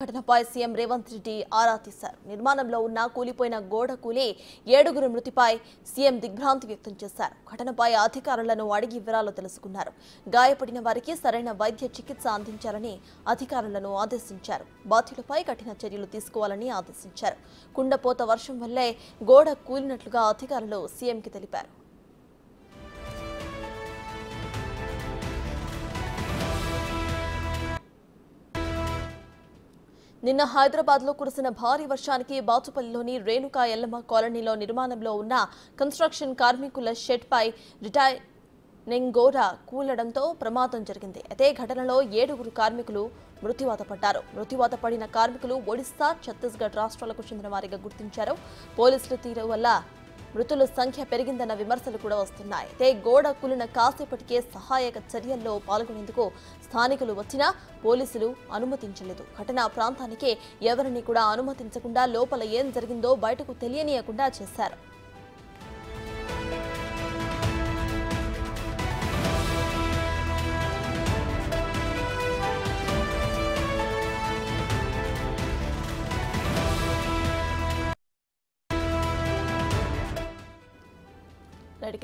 ఘటనపై సీఎం రేవంత్ రెడ్డి ఆరా తీశారు. నిర్మాణంలో ఉన్న కూలిపోయిన గోడ కూలి 7 మృతిపై సీఎం దిగ్భ్రాంతి వ్యక్తం చేశారు. ఘటనపై అధికారులను అడిగి వివరాలు తెలుసుకున్నారు. గాయపడిన వారికి సరైన వైద్య చికిత్స అందించాలని అధికారులను ఆదేశించారు. బాధ్యులపై కఠిన చర్యలు తీసుకోవాలని ఆదేశించారు. కుండపోత వర్షం వల్లే గోడ కూలినట్లుగా అధికారులు సీఎంకి తెలిపారు. నిన్న హైదరాబాద్లో కురిసిన భారీ వర్షానికి బాచుపల్లిలోని రేణుకా ఎల్లమ్మ కాలనీలో నిర్మాణంలో ఉన్న కన్స్ట్రక్షన్ కార్మికుల షెడ్పై రిటైనింగ్ గోడ కూలడంతో ప్రమాదం జరిగింది. అయితే ఘటనలో 7 కార్మికులు మృత్యువాత పడ్డారు. మృత్యువాత పడిన కార్మికులు ఒడిశా, ఛత్తీస్గఢ్ రాష్ట్రాలకు చెందిన వారిగా గుర్తించారు. పోలీసుల తీరు వల్ల మృతుల సంఖ్య పెరిగిందన్న విమర్శలు కూడా వస్తున్నాయి. అయితే గోడ కూలిన కాసేపటికే సహాయక చర్యల్లో పాల్గొనేందుకు స్థానికులు వచ్చినా పోలీసులు అనుమతించలేదు. ఘటనా ప్రాంతానికి ఎవరిని కూడా అనుమతించకుండా లోపల ఏం జరిగిందో బయటకు తెలియనీయకుండా చేశారు.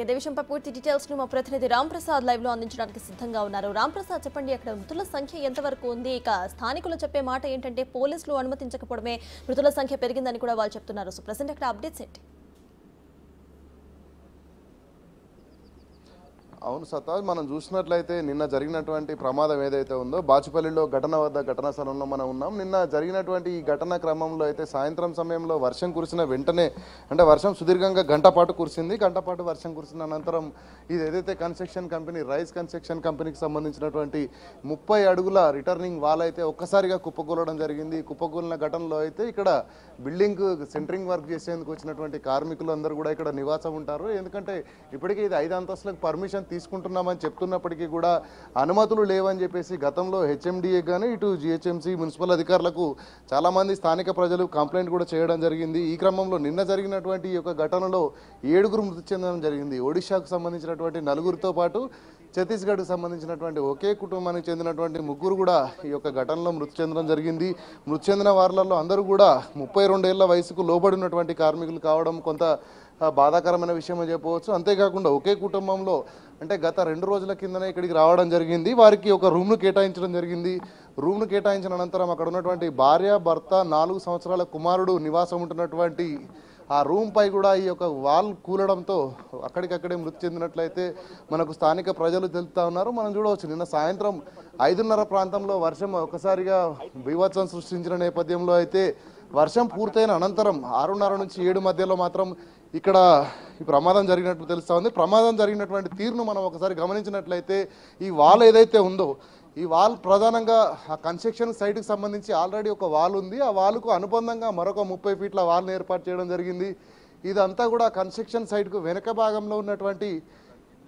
ఇదే విషయంపై పూర్తి డీటెయిల్స్ ను మా ప్రతినిధి రామ్ ప్రసాద్ లైవ్ లో అందించడానికి సిద్ధంగా ఉన్నారు. రామ్ ప్రసాద్, చెప్పండి, అక్కడ మృతుల సంఖ్య ఎంతవరకు ఉంది? ఇక స్థానికులు చెప్పే మాట ఏంటంటే పోలీసులు అనుమతించకపోవడమే మృతుల సంఖ్య పెరిగిందని కూడా వాళ్ళు చెప్తున్నారు. సో ప్రెసెంట్ అక్కడ అప్డేట్స్ ఏంటి? అవును సత్తాజ్, మనం చూసినట్లయితే నిన్న జరిగినటువంటి ప్రమాదం ఏదైతే ఉందో బాచుపల్లిలో ఘటనా స్థలంలో మనం ఉన్నాం. నిన్న జరిగినటువంటి ఈ ఘటనా క్రమంలో అయితే సాయంత్రం సమయంలో వర్షం కురిసిన వెంటనే, అంటే వర్షం సుదీర్ఘంగా గంట పాటు వర్షం కురిసిన అనంతరం ఇది ఏదైతే కన్స్ట్రక్షన్ కంపెనీ రైస్ కన్స్ట్రక్షన్ కంపెనీకి సంబంధించినటువంటి 30 అడుగుల రిటర్నింగ్ వాల్ అయితే ఒక్కసారిగా కుప్పకూలడం జరిగింది. కుప్పకూలిన ఘటనలో అయితే ఇక్కడ బిల్డింగ్ సెంటరింగ్ వర్క్ చేసేందుకు వచ్చినటువంటి కార్మికులు అందరూ కూడా ఇక్కడ నివాసం ఉంటారు. ఎందుకంటే ఇప్పటికే ఇది 5 అంతస్తులకు పర్మిషన్ తీసుకుంటున్నామని చెప్తున్నప్పటికీ కూడా అనుమతులు లేవని చెప్పేసి గతంలో హెచ్ఎండిఏ కానీ ఇటు జిహెచ్ఎంసీ మున్సిపల్ అధికారులకు చాలామంది స్థానిక ప్రజలు కంప్లైంట్ కూడా చేయడం జరిగింది. ఈ క్రమంలో నిన్న జరిగినటువంటి ఈ యొక్క ఘటనలో 7 మృతి చెందడం జరిగింది. ఒడిశాకు సంబంధించినటువంటి 4తో పాటు ఛత్తీస్గఢ్కు సంబంధించినటువంటి ఒకే కుటుంబానికి చెందినటువంటి 3 కూడా ఈ యొక్క ఘటనలో మృతి చెందడం జరిగింది. మృతి చెందిన వారిలో అందరూ కూడా 32 ఏళ్ల వయసుకు లోబడినటువంటి కార్మికులు కావడం కొంత బాధాకరమైన విషయం అని చెప్పవచ్చు. అంతేకాకుండా ఒకే కుటుంబంలో అంటే గత 2 రోజుల కిందనే ఇక్కడికి రావడం జరిగింది. వారికి ఒక రూమ్ను కేటాయించడం జరిగింది. రూమ్ను కేటాయించిన అనంతరం అక్కడ ఉన్నటువంటి భార్య, భర్త, 4 సంవత్సరాల కుమారుడు నివాసం ఉంటున్నటువంటి ఆ రూమ్ పై కూడా ఈ యొక్క వాల్ కూలడంతో అక్కడికక్కడే మృతి చెందినట్లయితే మనకు స్థానిక ప్రజలు తెలుపుతా ఉన్నారు. మనం చూడవచ్చు నిన్న సాయంత్రం 5:30 ప్రాంతంలో వర్షం ఒకసారిగా బీభత్సం సృష్టించిన నేపథ్యంలో అయితే వర్షం పూర్తయిన అనంతరం 6:30 నుంచి 7 మధ్యలో మాత్రం ఇక్కడ ఈ ప్రమాదం జరిగినట్లు తెలుస్తూ ఉంది. ప్రమాదం జరిగినటువంటి తీరును మనం ఒకసారి గమనించినట్లయితే ఈ వాల్ ఏదైతే ఉందో ఈ వాల్ ప్రధానంగా ఆ కన్స్ట్రక్షన్ సైట్కి సంబంధించి ఆల్రెడీ ఒక వాల్ ఉంది. ఆ వాల్కు అనుబంధంగా మరొక 30 ఫీట్ల వాల్ని ఏర్పాటు చేయడం జరిగింది. ఇదంతా కూడా కన్స్ట్రక్షన్ సైట్కు వెనక భాగంలో ఉన్నటువంటి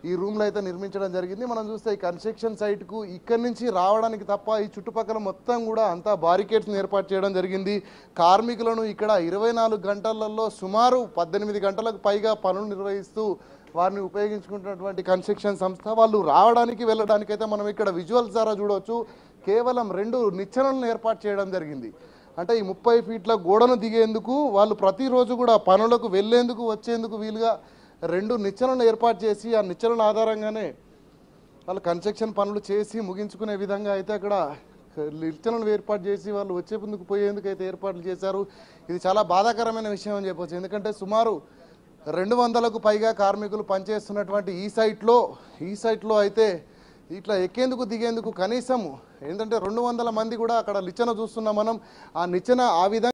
ఈ రూమ్లో అయితే నిర్మించడం జరిగింది. మనం చూస్తే ఈ కన్స్ట్రక్షన్ సైట్కు ఇక్కడి నుంచి రావడానికి తప్ప ఈ చుట్టుపక్కల మొత్తం కూడా అంతా బారికేడ్స్ని ఏర్పాటు చేయడం జరిగింది. కార్మికులను ఇక్కడ 24 గంటలలో సుమారు 18 గంటలకు పైగా పనులు నిర్వహిస్తూ వారిని ఉపయోగించుకుంటున్నటువంటి కన్స్ట్రక్షన్ సంస్థ వాళ్ళు రావడానికి వెళ్ళడానికి అయితే మనం ఇక్కడ విజువల్స్ ద్వారా చూడవచ్చు. కేవలం 2 నిచ్చెనలను ఏర్పాటు చేయడం జరిగింది. అంటే ఈ 30 ఫీట్ల గోడను దిగేందుకు వాళ్ళు ప్రతిరోజు కూడా పనులకు వెళ్ళేందుకు వచ్చేందుకు వీలుగా 2 నిచ్చెనలను ఏర్పాటు చేసి ఆ నిచ్చెనల ఆధారంగానే వాళ్ళు కన్స్ట్రక్షన్ పనులు చేసి ముగించుకునే విధంగా అయితే అక్కడ నిచ్చెనలు ఏర్పాటు చేసి వాళ్ళు వచ్చే ముందుకు పోయేందుకు అయితే ఏర్పాట్లు చేశారు. ఇది చాలా బాధాకరమైన విషయం అని చెప్పవచ్చు. ఎందుకంటే సుమారు 200కు పైగా కార్మికులు పనిచేస్తున్నటువంటి ఈ సైట్లో అయితే ఇట్లా ఎక్కేందుకు దిగేందుకు కనీసం ఏంటంటే 200 మంది కూడా అక్కడ నిచ్చెన చూస్తున్నాం మనం. ఆ నిచ్చెన ఆ విధంగా